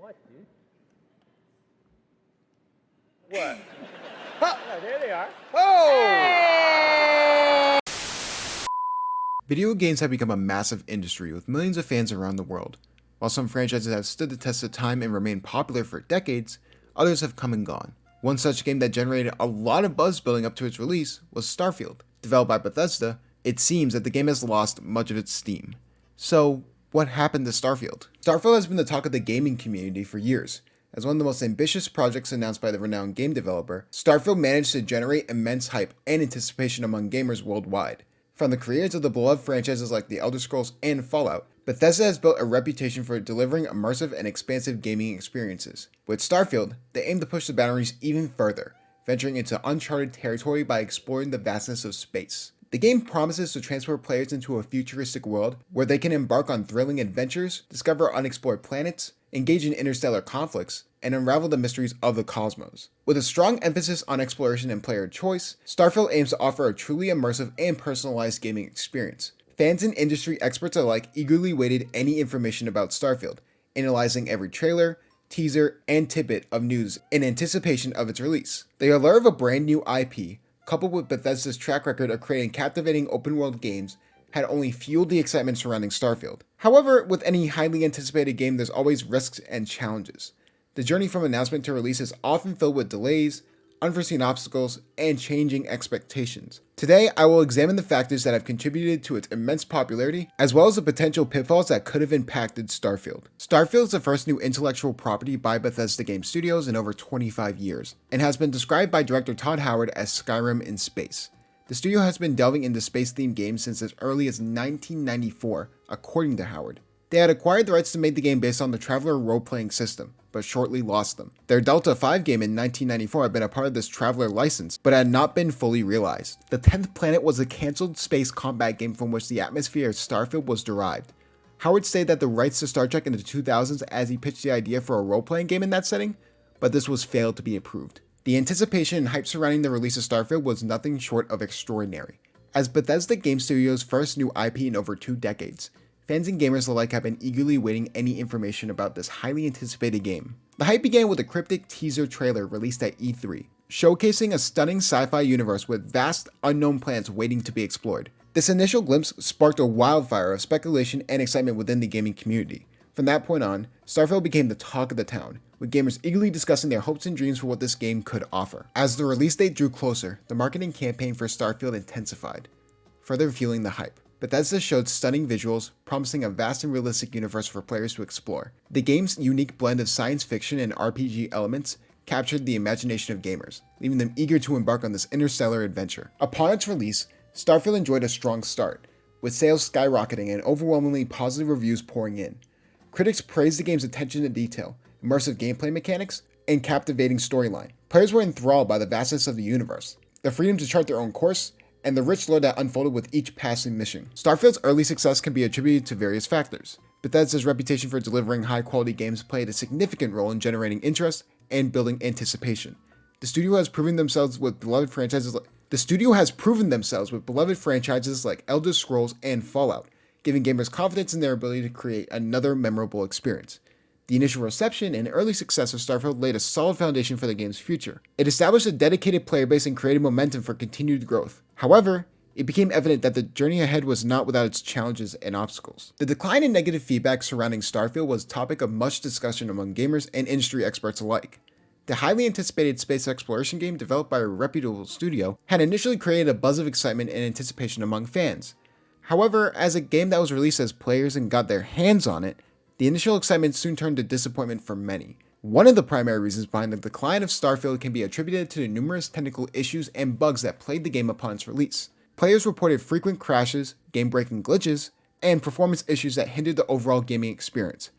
What, dude? What? Oh, there they are. Oh! Video games have become a massive industry with millions of fans around the world. While some franchises have stood the test of time and remained popular for decades, others have come and gone. One such game that generated a lot of buzz building up to its release was Starfield. Developed by Bethesda, it seems that the game has lost much of its steam. So, what happened to Starfield? Starfield has been the talk of the gaming community for years. As one of the most ambitious projects announced by the renowned game developer, Starfield managed to generate immense hype and anticipation among gamers worldwide. From the creators of the beloved franchises like The Elder Scrolls and Fallout, Bethesda has built a reputation for delivering immersive and expansive gaming experiences. With Starfield, they aim to push the boundaries even further, venturing into uncharted territory by exploring the vastness of space. The game promises to transport players into a futuristic world where they can embark on thrilling adventures, discover unexplored planets, engage in interstellar conflicts, and unravel the mysteries of the cosmos. With a strong emphasis on exploration and player choice, Starfield aims to offer a truly immersive and personalized gaming experience. Fans and industry experts alike eagerly waited any information about Starfield, analyzing every trailer, teaser, and tidbit of news in anticipation of its release. The allure of a brand new IP, coupled with Bethesda's track record of creating captivating open-world games, had only fueled the excitement surrounding Starfield. However, with any highly anticipated game, there's always risks and challenges. The journey from announcement to release is often filled with delays, unforeseen obstacles, and changing expectations. Today, I will examine the factors that have contributed to its immense popularity, as well as the potential pitfalls that could have impacted Starfield. Starfield is the first new intellectual property by Bethesda Game Studios in over 25 years, and has been described by director Todd Howard as Skyrim in space. The studio has been delving into space-themed games since as early as 1994, according to Howard. They had acquired the rights to make the game based on the Traveler role-playing system, but shortly lost them. Their Delta V game in 1994 had been a part of this Traveler license, but had not been fully realized. The 10th Planet was a cancelled space combat game from which the atmosphere of Starfield was derived. Howard stated that the rights to Star Trek in the 2000s as he pitched the idea for a role-playing game in that setting, but this was failed to be approved. The anticipation and hype surrounding the release of Starfield was nothing short of extraordinary. As Bethesda Game Studios' first new IP in over 2 decades, fans and gamers alike have been eagerly waiting any information about this highly anticipated game. The hype began with a cryptic teaser trailer released at E3, showcasing a stunning sci-fi universe with vast, unknown planets waiting to be explored. This initial glimpse sparked a wildfire of speculation and excitement within the gaming community. From that point on, Starfield became the talk of the town, with gamers eagerly discussing their hopes and dreams for what this game could offer. As the release date drew closer, the marketing campaign for Starfield intensified, further fueling the hype. Bethesda showed stunning visuals, promising a vast and realistic universe for players to explore. The game's unique blend of science fiction and RPG elements captured the imagination of gamers, leaving them eager to embark on this interstellar adventure. Upon its release, Starfield enjoyed a strong start, with sales skyrocketing and overwhelmingly positive reviews pouring in. Critics praised the game's attention to detail, immersive gameplay mechanics, and captivating storyline. Players were enthralled by the vastness of the universe, the freedom to chart their own course, and the rich lore that unfolded with each passing mission. Starfield's early success can be attributed to various factors. Bethesda's reputation for delivering high-quality games played a significant role in generating interest and building anticipation. The studio has proven themselves with beloved franchises like Elder Scrolls and Fallout, giving gamers confidence in their ability to create another memorable experience. The initial reception and early success of Starfield laid a solid foundation for the game's future. It established a dedicated player base and created momentum for continued growth. However, it became evident that the journey ahead was not without its challenges and obstacles. The decline in negative feedback surrounding Starfield was a topic of much discussion among gamers and industry experts alike. The highly anticipated space exploration game developed by a reputable studio had initially created a buzz of excitement and anticipation among fans. However, as a game that was released as players and got their hands on it, the initial excitement soon turned to disappointment for many. One of the primary reasons behind the decline of Starfield can be attributed to the numerous technical issues and bugs that plagued the game upon its release. Players reported frequent crashes, game-breaking glitches, and performance issues that hindered the overall gaming experience.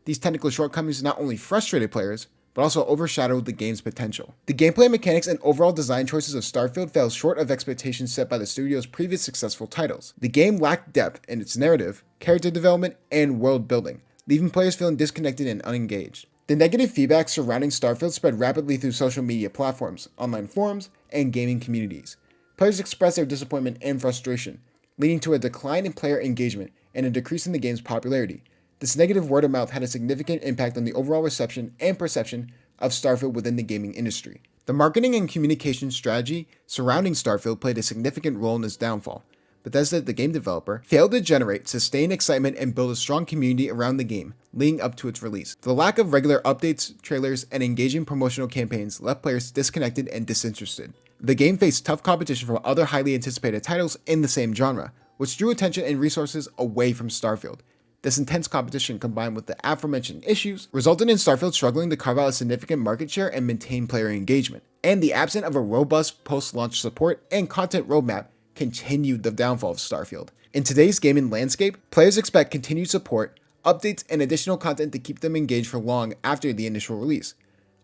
These technical shortcomings not only frustrated players, but also overshadowed the game's potential. The gameplay mechanics and overall design choices of Starfield fell short of expectations set by the studio's previous successful titles. The game lacked depth in its narrative, character development, and world building, leaving players feeling disconnected and unengaged. The negative feedback surrounding Starfield spread rapidly through social media platforms, online forums, and gaming communities. Players expressed their disappointment and frustration, leading to a decline in player engagement and a decrease in the game's popularity. This negative word of mouth had a significant impact on the overall reception and perception of Starfield within the gaming industry. The marketing and communication strategy surrounding Starfield played a significant role in its downfall. Bethesda, the game developer, failed to generate sustained excitement and build a strong community around the game leading up to its release. The lack of regular updates, trailers, and engaging promotional campaigns left players disconnected and disinterested. The game faced tough competition from other highly anticipated titles in the same genre, which drew attention and resources away from Starfield. This intense competition, combined with the aforementioned issues, resulted in Starfield struggling to carve out a significant market share and maintain player engagement. And the absence of a robust post-launch support and content roadmap continued the downfall of Starfield. In today's gaming landscape, players expect continued support, updates, and additional content to keep them engaged for long after the initial release.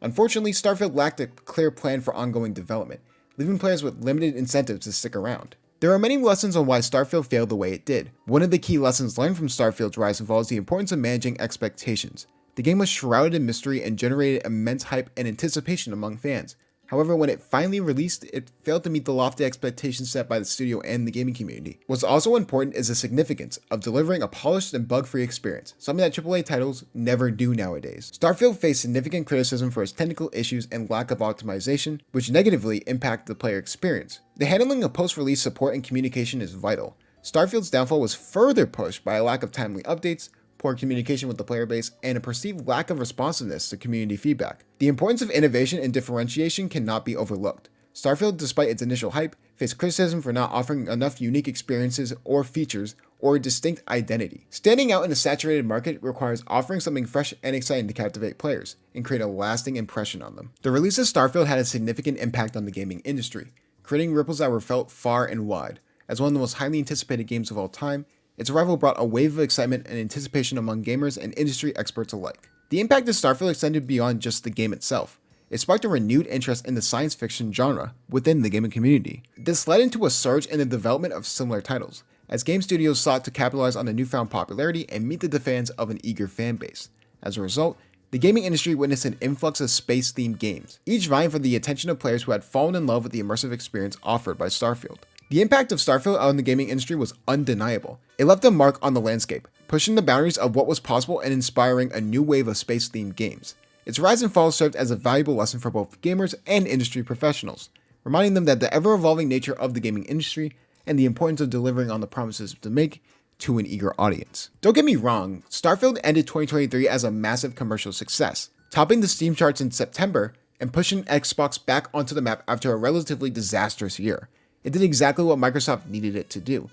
Unfortunately, Starfield lacked a clear plan for ongoing development, leaving players with limited incentives to stick around. There are many lessons on why Starfield failed the way it did. One of the key lessons learned from Starfield's rise involves the importance of managing expectations. The game was shrouded in mystery and generated immense hype and anticipation among fans. However, when it finally released, it failed to meet the lofty expectations set by the studio and the gaming community. What's also important is the significance of delivering a polished and bug-free experience, something that AAA titles never do nowadays. Starfield faced significant criticism for its technical issues and lack of optimization, which negatively impact the player experience. The handling of post-release support and communication is vital. Starfield's downfall was further pushed by a lack of timely updates, poor communication with the player base, and a perceived lack of responsiveness to community feedback. The importance of innovation and differentiation cannot be overlooked. Starfield, despite its initial hype, faced criticism for not offering enough unique experiences or features or a distinct identity. Standing out in a saturated market requires offering something fresh and exciting to captivate players and create a lasting impression on them. The release of Starfield had a significant impact on the gaming industry, creating ripples that were felt far and wide. As one of the most highly anticipated games of all time, its arrival brought a wave of excitement and anticipation among gamers and industry experts alike. The impact of Starfield extended beyond just the game itself. It sparked a renewed interest in the science fiction genre within the gaming community. This led into a surge in the development of similar titles, as game studios sought to capitalize on the newfound popularity and meet the demands of an eager fan base. As a result, the gaming industry witnessed an influx of space-themed games, each vying for the attention of players who had fallen in love with the immersive experience offered by Starfield. The impact of Starfield on the gaming industry was undeniable. It left a mark on the landscape, pushing the boundaries of what was possible and inspiring a new wave of space-themed games. Its rise and fall served as a valuable lesson for both gamers and industry professionals, reminding them that the ever-evolving nature of the gaming industry and the importance of delivering on the promises to make to an eager audience. Don't get me wrong, Starfield ended 2023 as a massive commercial success, topping the Steam charts in September and pushing Xbox back onto the map after a relatively disastrous year. It did exactly what Microsoft needed it to do.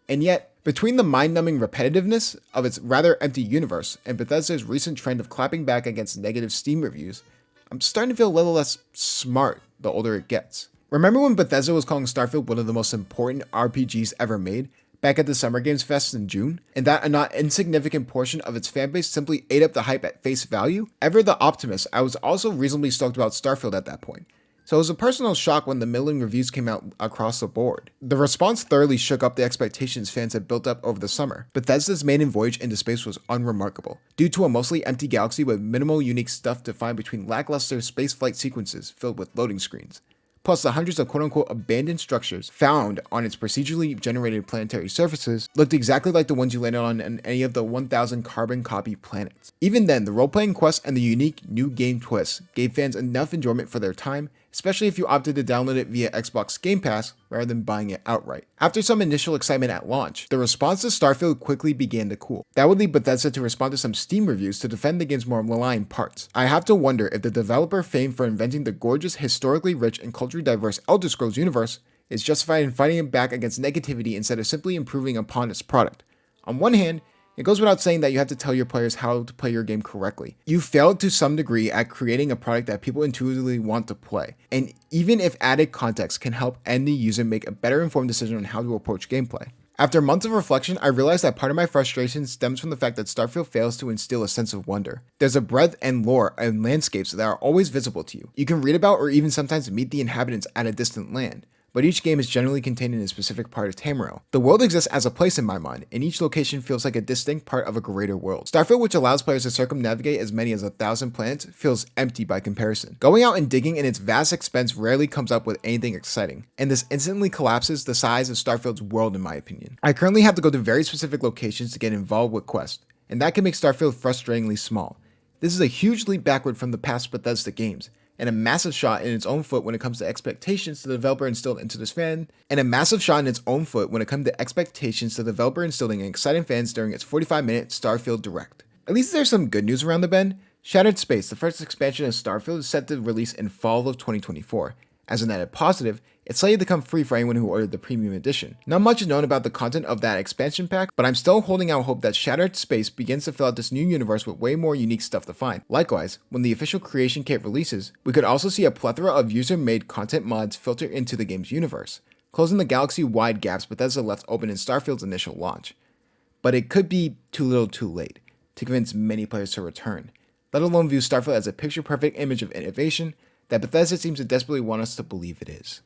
And yet, between the mind-numbing repetitiveness of its rather empty universe and Bethesda's recent trend of clapping back against negative Steam reviews, I'm starting to feel a little less smart the older it gets. Remember when Bethesda was calling Starfield one of the most important RPGs ever made, back at the Summer Games Fest in June, and that a not insignificant portion of its fanbase simply ate up the hype at face value? Ever the optimist, I was also reasonably stoked about Starfield at that point. So it was a personal shock when the middling reviews came out across the board. The response thoroughly shook up the expectations fans had built up over the summer. Bethesda's maiden voyage into space was unremarkable, due to a mostly empty galaxy with minimal unique stuff to find between lackluster spaceflight sequences filled with loading screens. Plus, the hundreds of quote-unquote abandoned structures found on its procedurally generated planetary surfaces looked exactly like the ones you landed on in any of the 1,000 carbon copy planets. Even then, the role-playing quests and the unique new game twists gave fans enough enjoyment for their time, especially if you opted to download it via Xbox Game Pass rather than buying it outright. After some initial excitement at launch, the response to Starfield quickly began to cool. That would lead Bethesda to respond to some Steam reviews to defend the game's more malign parts. I have to wonder if the developer famed for inventing the gorgeous, historically rich, and culturally diverse Elder Scrolls universe is justified in fighting it back against negativity instead of simply improving upon its product. On one hand, it goes without saying that you have to tell your players how to play your game correctly. You failed to some degree at creating a product that people intuitively want to play, and even if added context can help any user make a better informed decision on how to approach gameplay. After months of reflection, I realized that part of my frustration stems from the fact that Starfield fails to instill a sense of wonder. There's a breadth and lore and landscapes that are always visible to you. You can read about or even sometimes meet the inhabitants at a distant land, but each game is generally contained in a specific part of Tamriel. The world exists as a place in my mind, and each location feels like a distinct part of a greater world. Starfield, which allows players to circumnavigate as many as 1,000 planets, feels empty by comparison. Going out and digging in its vast expanse rarely comes up with anything exciting, and this instantly collapses the size of Starfield's world in my opinion. I currently have to go to very specific locations to get involved with quests, and that can make Starfield frustratingly small. This is a huge leap backward from the past Bethesda games, and a massive shot in its own foot when it comes to expectations the developer instilled into this fan, and a massive shot in its own foot when it comes to expectations the developer instilling in exciting fans during its 45-minute Starfield Direct. At least there's some good news around the bend. Shattered Space, the first expansion of Starfield, is set to release in fall of 2024. As an added positive, it's slated to come free for anyone who ordered the premium edition. Not much is known about the content of that expansion pack, but I'm still holding out hope that Shattered Space begins to fill out this new universe with way more unique stuff to find. Likewise, when the official creation kit releases, we could also see a plethora of user-made content mods filter into the game's universe, closing the galaxy-wide gaps Bethesda left open in Starfield's initial launch. But it could be too little too late to convince many players to return, let alone view Starfield as a picture-perfect image of innovation that Bethesda seems to desperately want us to believe it is.